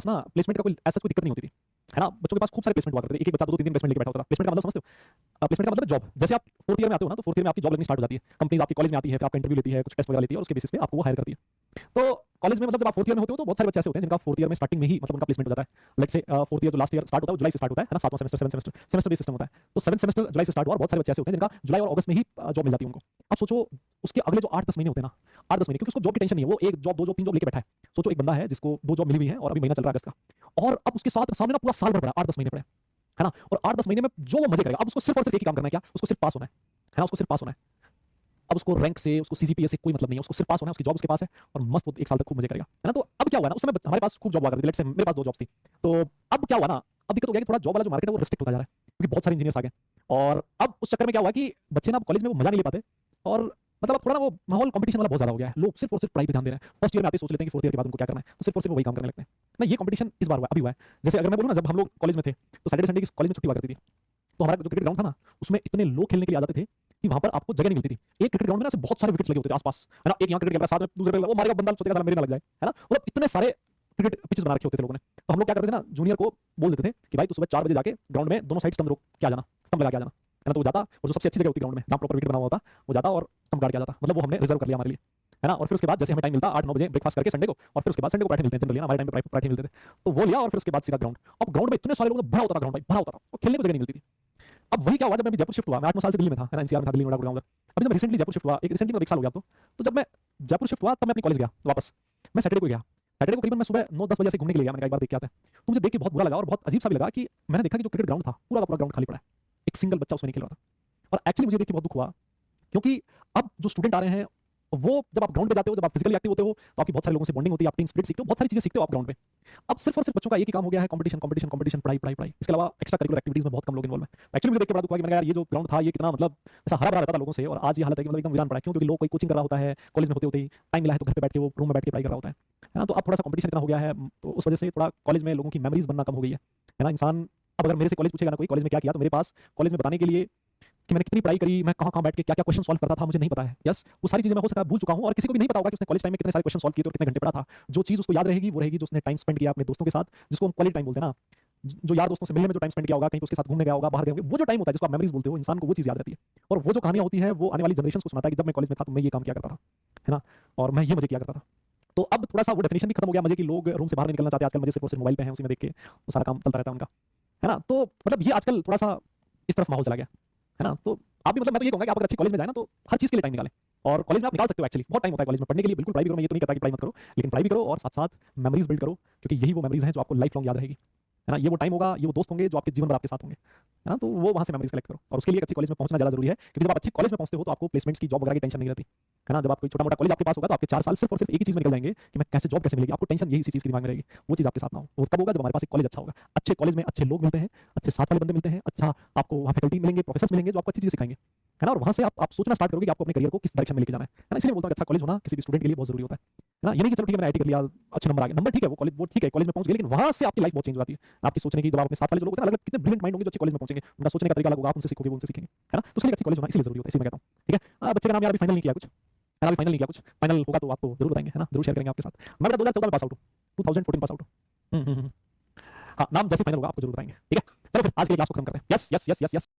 पास ना प्लेसमेंट का कोई ऐसा कोई दिक्कत नहीं होती थी, है ना। बच्चों के पास खूब सारे प्लेसमेंट हुआ करते थे, एक एक बच्चा दो दो तीन तीन प्लेसमेंट लेके बैठा होता था। प्लेसमेंट का मतलब समझते हो? प्लेसमेंट का मतलब जॉब। जैसे आप फोर्थ ईयर में आते हो ना, तो फोर्थ ईयर में आपकी जॉब लगनी स्टार्ट हो जाती है। कंपनीज आपकी कॉलेज में आती है, फिर आपका इंटरव्यू लेती है, कुछ टेस्ट वगैरह लेती है और उसके बेसिस पे आपको वो हायर करती है। तो कॉलेज में मतलब जब आप फोर्थ ईयर में होते हो तो बहुत सारे बच्चे ऐसे होते हैं जिनका फोर्थ ईयर में स्टार्टिंग में ही मतलब उनका प्लेसमेंट हो जाता है। लाइक से फोर्थ ईयर जो लास्ट ईयर स्टार्ट होता है वो जुलाई से स्टार्ट होता है ना, सातवां semester, seven semester, semester base system होता है। तो सेवन सेमेस्टर जुलाई से स्टार्ट हुआ और बहुत सारे बच्चे ऐसे होते हैं जिनका जुलाई और अगस्त में ही जॉब मिल जाती है उनको। अब सोचो उसके अगले जो 8-10 महीने होते हैं ना, 8-10 महीने, क्योंकि उसको जॉब की टेंशन नहीं है, वो एक जॉब, दो जॉब, तीन जॉब लेके बैठा है। सोचो एक बंदा है जिसको दो जॉब मिली हुई है और अभी महीना चल रहा है अगस्त का, और अब उसके साथ सामने ना पूरा साल भर पड़ा, 8-10 महीने पड़े, है ना। और 8-10 महीने में जो वो मजे करेगा, अब उसको सिर्फ और सिर्फ एक ही काम करना है, क्या? उसको सिर्फ पास होना है ना, उसको सिर्फ पास होना है। अब उसको रैंक से, उसको सीजीपीए से कोई मतलब नहीं है, उसको सिर्फ पास होना है, उसकी जॉब उसके पास है और मस्त वो एक साल तक खूब मजे करेगा, है ना। तो अब क्या हुआ ना, उस समय हमारे पास खूब जॉब हुआ करती थी, लेट्स से मेरे पास दो जॉब्स थी। तो अब क्या हुआ ना, अब दिक्कत हो गया कि थोड़ा जॉब वाला जो मार्केट है वो रिस्ट्रिक्ट होता जा रहा है, क्योंकि बहुत सारे इंजीनियर्स आ गए। और अब उस चक्कर में क्या हुआ कि बच्चे ना कॉलेज में वो मजा नहीं ले पाते, और मतलब अब थोड़ा ना वो माहौल कंपटीशन वाला बहुत ज्यादा हो गया है। लोग सिर्फ और सिर्फ पढ़ाई पे ध्यान दे रहे हैं। फर्स्ट ईयर में आते सोच लेते हैं कि फोर्थ ईयर के बाद उनको क्या करना है, तो सिर्फ और सिर्फ वही काम करने लगते हैं ना। ये कंपटीशन इस बार हुआ, अभी हुआ है। जैसे अगर मैं बोलूँ ना, जब हम लोग कॉलेज में थे तो सैटरडे संडे की कॉलेज में छुट्टी हुआ करती थी, तो हमारा जो क्रिकेट ग्राउंड था ना, उसमें इतने लोग खेलने के लिए आ जाते थे कि वहां पर आपको जगह नहीं मिलती थी। एक क्रिकेट ग्राउंड में ना से बहुत सारे विकेट्स लगे होते थे आसपास, है ना। एक यहाँ क्रिकेट खेल रहा है, साथ में दूसरे वो मारेगा, बंदा सोचेगा साला मेरे ना लग जाए, है ना। मतलब इतने सारे क्रिकेट पिचेस बना रखे होते थे लोगों ने। तो हम लोग क्या करते थे ना, जूनियर को बोल देते थे कि भाई तू सुबह 4 बजे जाके ग्राउंड में दोनों साइड स्टंप रोक के आ जाना, स्टंप लगा के आ जाना, है ना। तो वो जाता, और जो सबसे अच्छी जगह होती ग्राउंड में जहाँ प्रॉपर विकेट बना हुआ होता, वो जाता और स्टंप गाड़ के आ जाता। मतलब वो हमने रिजर्व कर लिया हमारे लिए, है ना। और फिर उसके बाद जैसे हमें टाइम मिलता 8-9 बजे ब्रेकफास्ट करके संडे को, और फिर उसके बाद संडे को पराठे मिलते हैं जनरली, हमारे टाइम पे पराठे मिलते थे, तो वो लिया और फिर उसके बाद सीधा ग्राउंड। अब ग्राउंड में इतने सारे लोग, भरा होता था ग्राउंड भाई, भरा होता था, और खेलने को जगह नहीं मिलती थी। अब वही क्या हुआ, जब मैं जयपुर शिफ्ट हुआ, मैं 8-9 साल से दिल्ली में था, है ना, एनसीआर में था, दिल्ली नोएडा गुड़गांव उधर। अभी जब रिसेंटली जयपुर शिफ्ट हुआ, एक रिसेंटली एक साल हो गया, तो जब मैं जयपुर शिफ्ट हुआ तब मैं अपने कॉलेज गया वापस। मैं सैटरडे को गया, सैटरडे को करीबन मैं सुबह 9-10 बजे से घूमने के लिए गया, मैंने कहा एक बार देख के आते हैं। तो मुझे देख के बहुत बुरा लगा और बहुत अजीब सा भी लगा कि मैंने देखा कि जो क्रिकेट ग्राउंड था पूरा का पूरा ग्राउंड खाली पड़ा है, एक सिंगल बच्चा उसमें नहीं खेल रहा था। और एक्चुअली मुझे देख के बहुत दुख हुआ, क्योंकि अब जो स्टूडेंट आ रहे हैं, वो जब आप ग्राउंड पे जाते हो, जब आप फिजिकली एक्टिव होते हो, तो आपकी बहुत सारे लोगों से बॉन्डिंग होती है, आप टीम स्पिरिट सीखते हो, बहुत सारी चीजें सीखते हो आप ग्राउंड पे। अब सिर्फ और सिर्फ बच्चों का एक ही काम हो गया है, कंपटीशन कंपटीशन कंपटीशन, पढ़ाई पढ़ाई पढ़ाई। इसके अलावा एक्स्ट्रा करिकुलर एक्टिविटीज में बहुत कम लोग इन्वॉल्व हैं। एक्चुअली मुझे देख के बड़ा दुख हुआ कि मैंने कहा यार ये जो ग्राउंड था ये कितना मतलब ऐसा हरा भरा रहता था लोगों से, और आज ये हालत है कि मतलब एकदम वीरान पड़ा है। क्यों? क्योंकि लोग कोई कोचिंग कर रहा होता है, कॉलेज में होते होते ही टाइम मिला है तो घर पे बैठ के वो रूम में बैठ के पढ़ाई कर रहा होता है ना। तो अब थोड़ा सा कंपटीशन इतना हो गया है, तो उस वजह से थोड़ा कॉलेज में लोगों की मेमोरीज बनना कम हो गई है ना। इंसान अब अगर मेरे से कॉलेज पूछेगा ना कोई कॉलेज में क्या किया, तो मेरे पास कॉलेज में बताने के लिए कि मैंने कितनी पढ़ाई करी, मैं कहाँ-कहाँ बैठ के क्या-क्या क्वेश्चन सॉल्व करता था, मुझे नहीं पता है। यस, वो सारी चीज़ें मैं हो सकता है भूल चुका हूँ, और किसी को भी नहीं पता होगा कि उसने कॉलेज टाइम में कितने सारे क्वेश्चन सॉल्व किए थे और कितने घंटे पढ़ा था। जो चीज़ उसको याद रहेगी वो रहेगी जो उसने टाइम स्पेंड किया अपने दोस्तों के साथ, जिसको हम क्वालिटी टाइम बोलते हैं ना। जो यार दोस्तों से मिलने में जो टाइम स्पेंड किया होगा, कहीं पे उसके साथ घूमने गया होगा, बाहर गए होंगे, वो जो टाइम होता है जिसको आप मेमोरीज बोलते हो, इंसान को वो चीज़ याद रहती है। और वो जो कहानियाँ होती हैं वो आने वाली जनरेशंस को सुनाता है कि जब मैं कॉलेज में था तो मैं ये काम किया करता था, है ना, और मैं ये मजे किया करता था। तो अब थोड़ा-सा वो डेफिनिशन भी खत्म हो गया मजे की, लोग रूम से बाहर नहीं निकलना चाहते आजकल, मजे सिर्फ और सिर्फ मोबाइल पे हैं, उसी में देख के वो सारा काम चलता रहता है उनका, है ना। तो मतलब ये आजकल थोड़ा-सा इस तरफ माहौल चला गया, है ना। तो आप भी मतलब मैं तो ये कहूँगा कि आप अगर अच्छी कॉलेज में जाए ना तो हर चीज़ के लिए टाइम निकालें, और कॉलेज में आप निकाल सकते हो। एक्चुअली बहुत टाइम होता है कॉलेज में पढ़ने के लिए, बिल्कुल पढ़ाई भी करो, मैं ये तो नहीं कहता कि पढ़ाई मत करो, लेकिन पढ़ाई भी करो और साथ-साथ मेमोरीज बिल्ड करो, क्योंकि यही वो मेमोरीज हैं जो आपको लाइफ लॉन्ग याद रहेगी, है ना। ये वो टाइम होगा, ये वो दोस्त होंगे जो आपके जीवन भर आपके साथ होंगे, है ना। तो वो वहाँ से मेमोरीज कलेक्ट करो, और उसके लिए एक अच्छी कॉलेज में पहुँचना ज़्यादा जरूरी है, क्योंकि जब आप अच्छी कॉलेज में पहुँचते हो तो आपको प्लेसमेंट्स की, जॉब वगैरह की टेंशन नहीं रहती, है ना। जब आप कोई छोटा-मोटा कॉलेज आपके पास होगा तो आपके 4 साल सिर्फ और सिर्फ एक ही चीज़ में निकल जाएंगे कि मैं कैसे जॉब कैसे मिलेगी, आपको टेंशन यही इसी चीज़ की दिमाग में रहेगी। वो चीज़ आपके साथ ना हो, वो तब होगा जब हमारे पास एक कॉलेज अच्छा होगा। अच्छे कॉलेज में अच्छे लोग मिलते हैं, अच्छे साथ वाले बंदे मिलते हैं, अच्छा आपको वहाँ फैकल्टी मिलेंगे, प्रोफेसर्स मिलेंगे जो आपको अच्छी चीज़ें सिखाएंगे, है ना। और वहाँ से आप सोचना स्टार्ट करोगे कि आपको अपने करियर को किस डायरेक्शन में लेके जाना है ना। इसलिए बोलता हूँ कि अच्छा कॉलेज होना किसी भी स्टूडेंट के लिए बहुत जरूरी होता है ना। ये नहीं कि चलो ठीक है मैंने आईटी कर लिया, अच्छे नंबर आ गए, नंबर ठीक है, वो कॉलेज वो ठीक है, कॉलेज में पहुंच गए, लेकिन वहाँ से आपकी लाइफ बहुत चेंज हो जाती है। आपकी सोचने की, जब आप अपने साथ वाले जो लोग होते हैं ना, अलग कितने ब्रिलियंट माइंड होंगे जो अच्छे कॉलेज में पहुंचेंगे, उनका सोचने का तरीका अलग होगा, आप उनसे सीखोगे, वो उनसे सीखेंगे, है ना। तो उसके लिए अच्छी कॉलेज होना इसलिए जरूरी होता है, इसलिए मैं कहता हूँ। ठीक है, बच्चे का नाम यार अभी फाइनल नहीं किया कुछ, है ना, अभी फाइनल नहीं किया कुछ, फाइनल होगा तो आपको जरूर बताएंगे, है ना, जरूर शेयर करेंगे आपके साथ। मैं बेटा 2014 में पास आउट हूँ, 2014 पास आउट हूँ। हाँ, नाम जैसे फाइनल होगा आपको जरूर बताएंगे। ठीक है, चलो फिर आज के लिए क्लास को खत्म करते हैं। Yes yes yes yes yes.